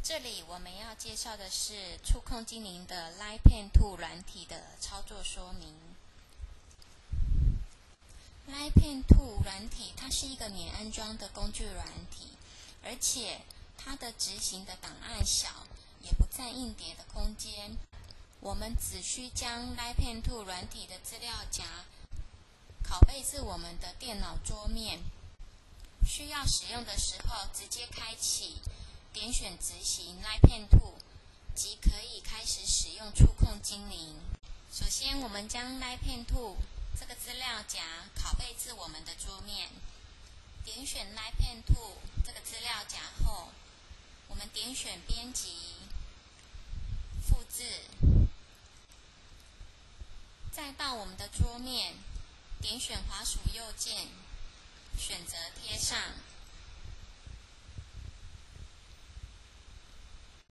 这里我们要介绍的是触控精灵的 Line Pen 2软体的操作说明。Line Pen 2软体它是一个免安装的工具软体，而且它的执行的档案小，也不占硬碟的空间。我们只需将 Line Pen 2软体的资料夹拷贝至我们的电脑桌面，需要使用的时候直接开启，点选执行 Line Pen 2，即可以开始使用触控精灵。首先，我们将 Line Pen 2这个资料夹拷贝至我们的桌面，点选 Line Pen 2这个资料夹后，我们点选编辑、复制，再到我们的桌面，点选滑鼠右键，选择贴上。